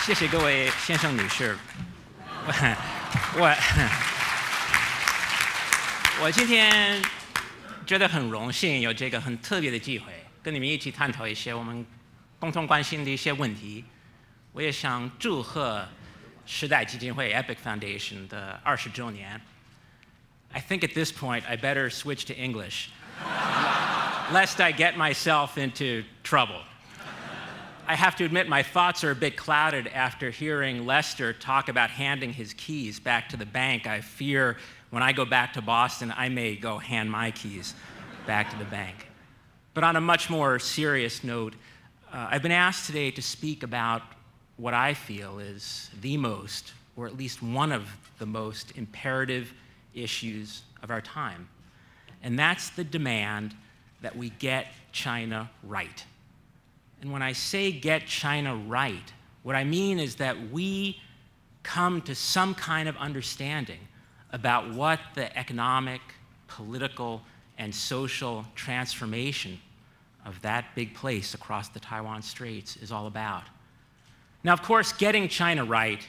谢谢各位先生女士。我今天觉得很荣幸有这个很特别的机会，跟你们一起探讨一些我们共同关心的一些问题。我也想祝贺时代基金会 Epoch Foundation 的20周年。I think at this point I better switch to English, lest I get myself into trouble. I have to admit my thoughts are a bit clouded after hearing Lester talk about handing his keys back to the bank. I fear when I go back to Boston, I may go hand my keys back to the bank. But on a much more serious note, I've been asked today to speak about what I feel is the most, or at least one of the most imperative issues of our time. And that's the demand that we get China right. And when I say get China right, what I mean is that we come to some kind of understanding about what the economic, political, and social transformation of that big place across the Taiwan Straits is all about. Now, of course, getting China right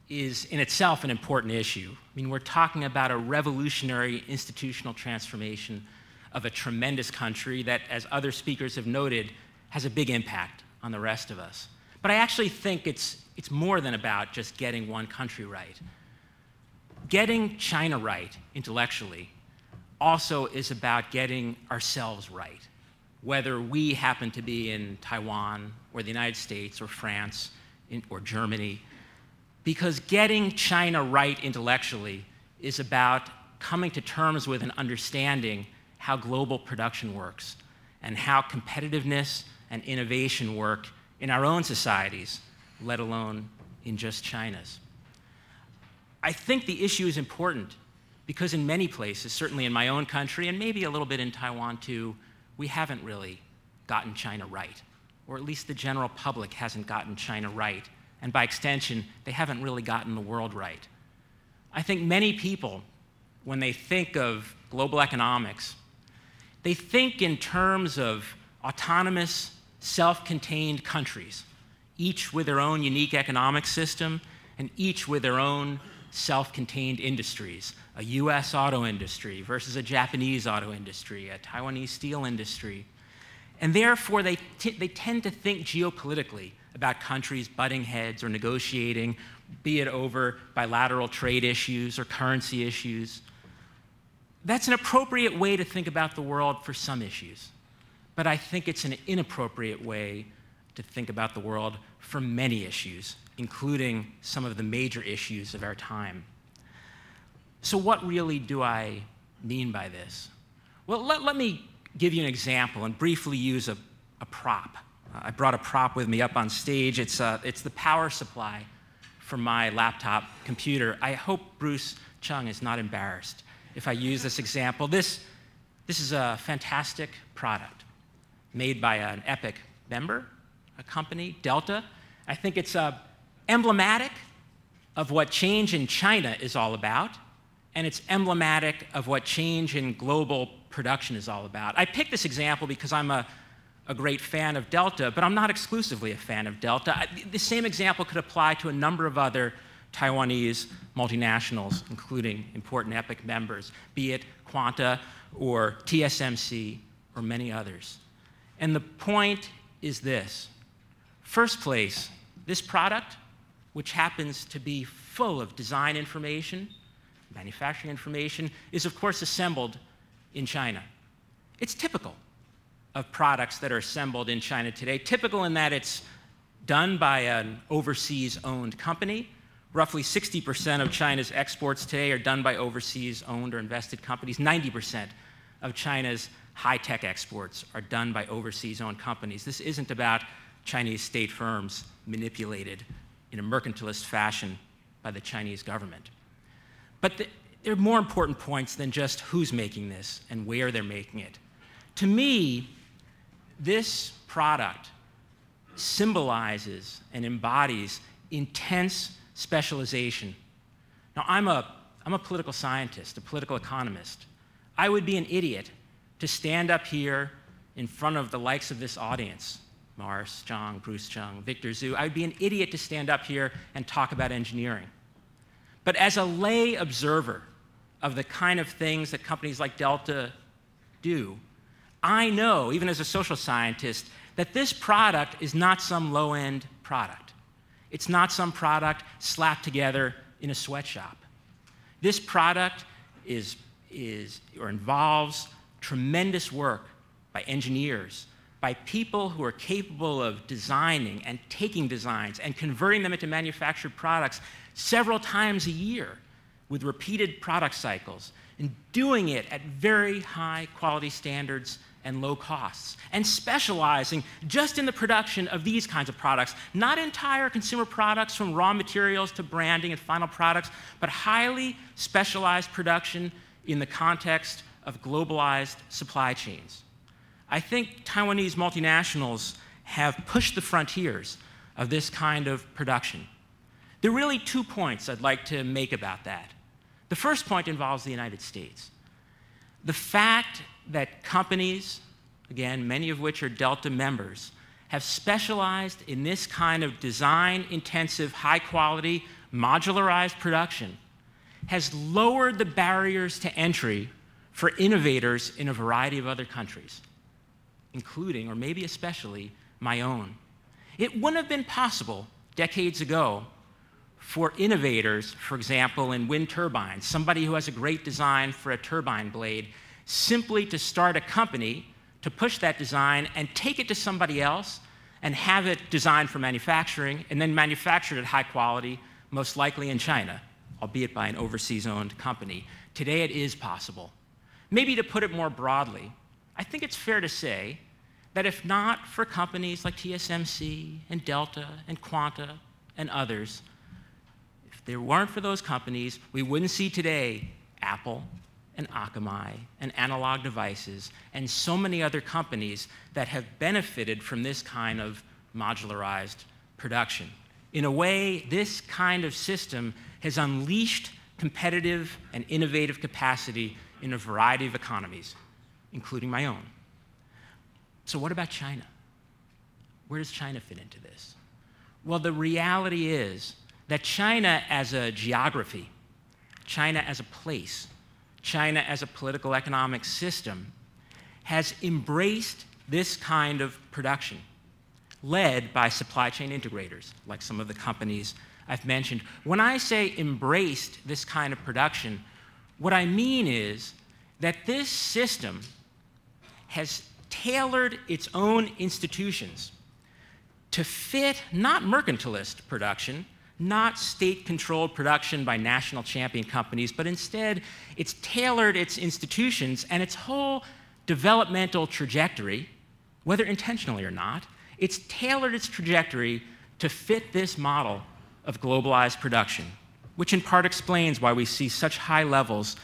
is in itself an important issue. I mean, we're talking about a revolutionary institutional transformation of a tremendous country that, as other speakers have noted, has a big impact on the rest of us. But I actually think it's more than about just getting one country right. Getting China right intellectually also is about getting ourselves right, whether we happen to be in Taiwan or the United States or France or Germany, because getting China right intellectually is about coming to terms with and understanding how global production works and how competitiveness and innovation work in our own societies, let alone in just China's. I think the issue is important because in many places, certainly in my own country and maybe a little bit in Taiwan too, we haven't really gotten China right, or at least the general public hasn't gotten China right, and by extension, they haven't really gotten the world right. I think many people, when they think of global economics, they think in terms of autonomous, self-contained countries, each with their own unique economic system and each with their own self-contained industries, a US auto industry versus a Japanese auto industry, a Taiwanese steel industry. And therefore, they tend to think geopolitically about countries butting heads or negotiating, be it over bilateral trade issues or currency issues. That's an appropriate way to think about the world for some issues. But I think it's an inappropriate way to think about the world for many issues, including some of the major issues of our time. So what really do I mean by this? Well, let me give you an example and briefly use a prop. I brought a prop with me up on stage. It's the power supply for my laptop computer. I hope Bruce Chung is not embarrassed if I use this example. This is a fantastic product made by an Epoch member, a company, Delta. I think it's emblematic of what change in China is all about, and it's emblematic of what change in global production is all about. I picked this example because I'm a great fan of Delta, but I'm not exclusively a fan of Delta. The same example could apply to a number of other Taiwanese multinationals, including important Epoch members, be it Quanta or TSMC or many others. And the point is this. First place, this product, which happens to be full of design information, manufacturing information, is of course assembled in China. It's typical of products that are assembled in China today, typical in that it's done by an overseas-owned company. Roughly 60% of China's exports today are done by overseas-owned or invested companies. 90% of China's high-tech exports are done by overseas-owned companies. This isn't about Chinese state firms manipulated in a mercantilist fashion by the Chinese government. But there are more important points than just who's making this and where they're making it. To me, this product symbolizes and embodies intense specialization. Now, I'm a political scientist, a political economist. I would be an idiot to stand up here in front of the likes of this audience, Morris Chang, Bruce Chung, Victor Zhu. I would be an idiot to stand up here and talk about engineering. But as a lay observer of the kind of things that companies like Delta do, I know, even as a social scientist, that this product is not some low-end product. It's not some product slapped together in a sweatshop. This product involves tremendous work by engineers, by people who are capable of designing and taking designs and converting them into manufactured products several times a year with repeated product cycles, and doing it at very high quality standards and low costs, and specializing just in the production of these kinds of products, not entire consumer products from raw materials to branding and final products, but highly specialized production in the context of globalized supply chains. I think Taiwanese multinationals have pushed the frontiers of this kind of production. There are really 2 points I'd like to make about that. The first point involves the United States. The fact that companies, again, many of which are Delta members, have specialized in this kind of design-intensive, high-quality, modularized production has lowered the barriers to entry for innovators in a variety of other countries, including, or maybe especially, my own. It wouldn't have been possible decades ago for innovators, for example, in wind turbines, somebody who has a great design for a turbine blade, simply to start a company to push that design and take it to somebody else and have it designed for manufacturing and then manufactured at high quality, most likely in China, albeit by an overseas-owned company. Today it is possible. Maybe to put it more broadly, I think it's fair to say that if not for companies like TSMC and Delta and Quanta and others, if there weren't for those companies, we wouldn't see today Apple and Akamai and Analog Devices and so many other companies that have benefited from this kind of modularized production. In a way, this kind of system has unleashed competitive and innovative capacity in a variety of economies, including my own. So what about China? Where does China fit into this? Well, the reality is that China as a geography, China as a place, China as a political economic system has embraced this kind of production, led by supply chain integrators, like some of the companies I've mentioned. When I say embraced this kind of production, what I mean is that this system has tailored its own institutions to fit not mercantilist production, not state-controlled production by national champion companies, but instead it's tailored its institutions and its whole developmental trajectory, whether intentionally or not, it's tailored its trajectory to fit this model of globalized production, which in part explains why we see such high levels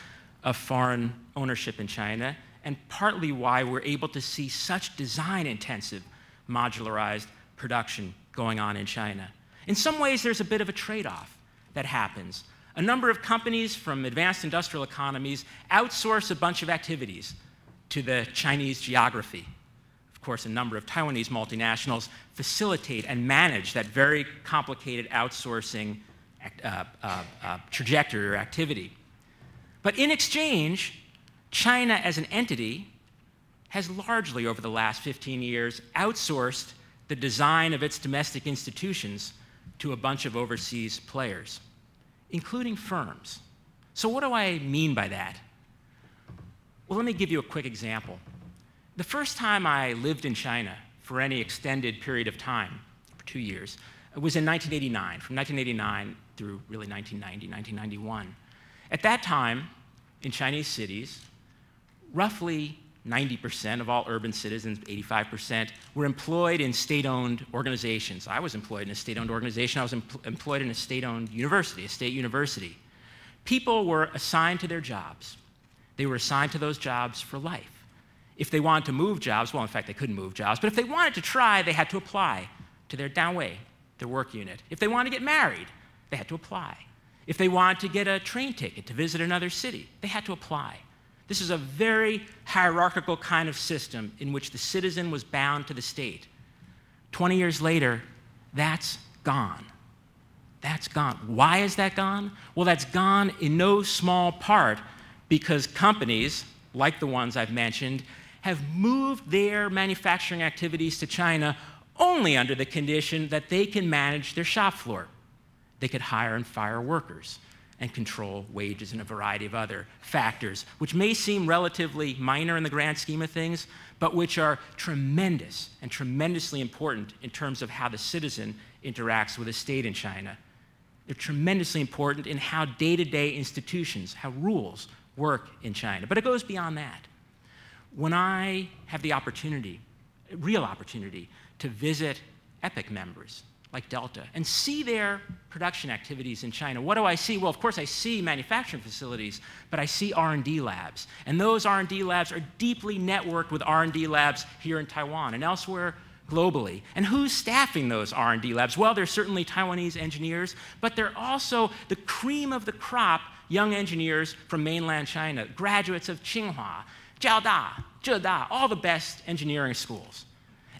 of foreign ownership in China, and partly why we're able to see such design-intensive modularized production going on in China. In some ways, there's a bit of a trade-off that happens. A number of companies from advanced industrial economies outsource a bunch of activities to the Chinese geography. Of course, a number of Taiwanese multinationals facilitate and manage that very complicated outsourcing trajectory or activity. But in exchange, China as an entity has largely, over the last 15 years, outsourced the design of its domestic institutions to a bunch of overseas players, including firms. So what do I mean by that? Well, let me give you a quick example. The first time I lived in China for any extended period of time, for 2 years, it was in 1989, from 1989 through really 1990, 1991. At that time, in Chinese cities, roughly 90% of all urban citizens, 85%, were employed in state-owned organizations. I was employed in a state-owned organization. I was employed in a state-owned university, a state university. People were assigned to their jobs. They were assigned to those jobs for life. If they wanted to move jobs, well, in fact, they couldn't move jobs, but if they wanted to try, they had to apply to their downway, their work unit. If they wanted to get married, they had to apply. If they wanted to get a train ticket to visit another city, they had to apply. This is a very hierarchical kind of system in which the citizen was bound to the state. 20 years later, that's gone. That's gone. Why is that gone? Well, that's gone in no small part because companies, like the ones I've mentioned, have moved their manufacturing activities to China only under the condition that they can manage their shop floor. They could hire and fire workers and control wages and a variety of other factors, which may seem relatively minor in the grand scheme of things, but which are tremendous and tremendously important in terms of how the citizen interacts with the state in China. They're tremendously important in how day-to-day institutions, how rules work in China. But it goes beyond that. When I have the opportunity, real opportunity, to visit Epoch members like Delta and see their production activities in China, what do I see? Well, of course, I see manufacturing facilities, but I see R&D labs. And those R&D labs are deeply networked with R&D labs here in Taiwan and elsewhere globally. And who's staffing those R&D labs? Well, they're certainly Taiwanese engineers, but they're also the cream of the crop young engineers from mainland China, graduates of Tsinghua, Jiaoda, Zheda, all the best engineering schools.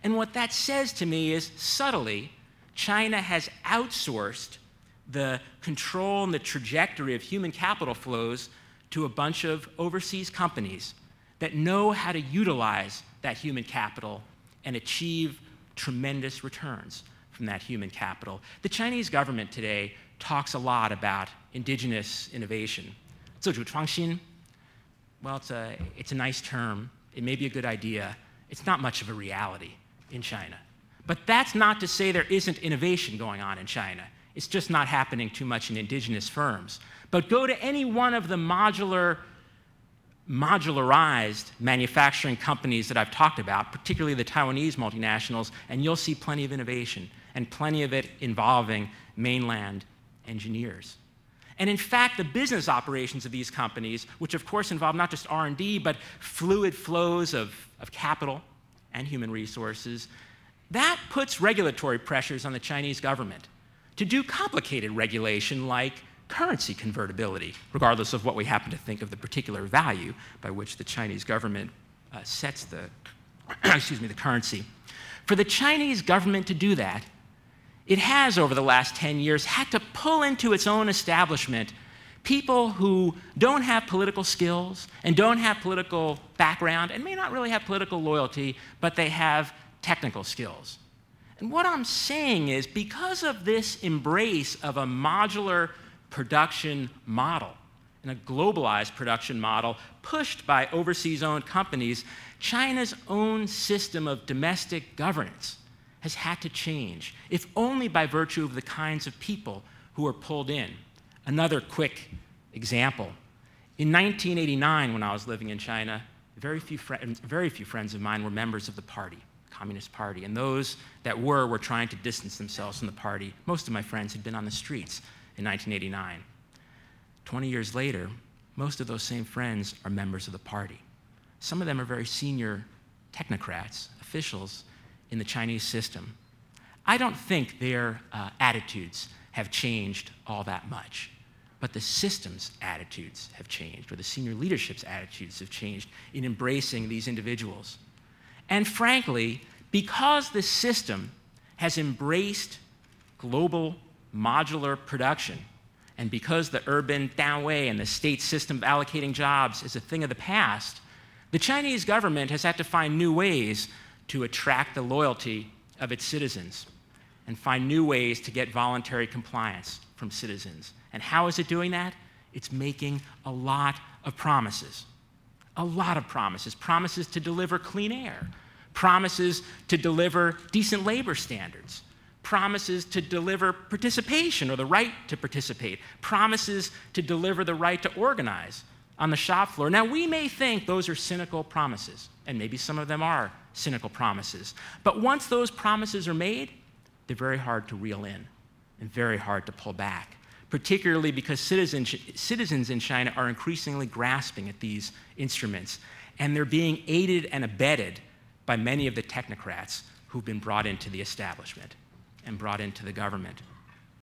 And what that says to me is, subtly, China has outsourced the control and the trajectory of human capital flows to a bunch of overseas companies that know how to utilize that human capital and achieve tremendous returns from that human capital. The Chinese government today talks a lot about indigenous innovation. 自主创新, well, it's a nice term. It may be a good idea. It's not much of a reality in China. But that's not to say there isn't innovation going on in China. It's just not happening too much in indigenous firms. But go to any one of the modularized manufacturing companies that I've talked about, particularly the Taiwanese multinationals, and you'll see plenty of innovation, and plenty of it involving mainland engineers. And in fact, the business operations of these companies, which of course involve not just R&D, but fluid flows of capital and human resources, that puts regulatory pressures on the Chinese government to do complicated regulation like currency convertibility, regardless of what we happen to think of the particular value by which the Chinese government sets the, the currency. For the Chinese government to do that, it has, over the last 10 years, had to pull into its own establishment people who don't have political skills and don't have political background and may not really have political loyalty, but they have technical skills. And what I'm saying is, because of this embrace of a modular production model and a globalized production model pushed by overseas-owned companies, China's own system of domestic governance has had to change, if only by virtue of the kinds of people who are pulled in. Another quick example. In 1989, when I was living in China, very few friends of mine were members of the party, Communist Party, and those that were trying to distance themselves from the party. Most of my friends had been on the streets in 1989. 20 years later, most of those same friends are members of the party. Some of them are very senior technocrats, officials in the Chinese system. I don't think their attitudes have changed all that much, but the system's attitudes have changed, or the senior leadership's attitudes have changed in embracing these individuals. And frankly, because the system has embraced global modular production, and because the urban Danwei and the state system of allocating jobs is a thing of the past, the Chinese government has had to find new ways to attract the loyalty of its citizens and find new ways to get voluntary compliance from citizens. And how is it doing that? It's making a lot of promises. A lot of promises. Promises to deliver clean air. Promises to deliver decent labor standards. Promises to deliver participation, or the right to participate. Promises to deliver the right to organize on the shop floor. Now, we may think those are cynical promises, and maybe some of them are cynical promises. But once those promises are made, they're very hard to reel in and very hard to pull back, particularly because citizens in China are increasingly grasping at these instruments, and they're being aided and abetted by many of the technocrats who've been brought into the establishment and brought into the government.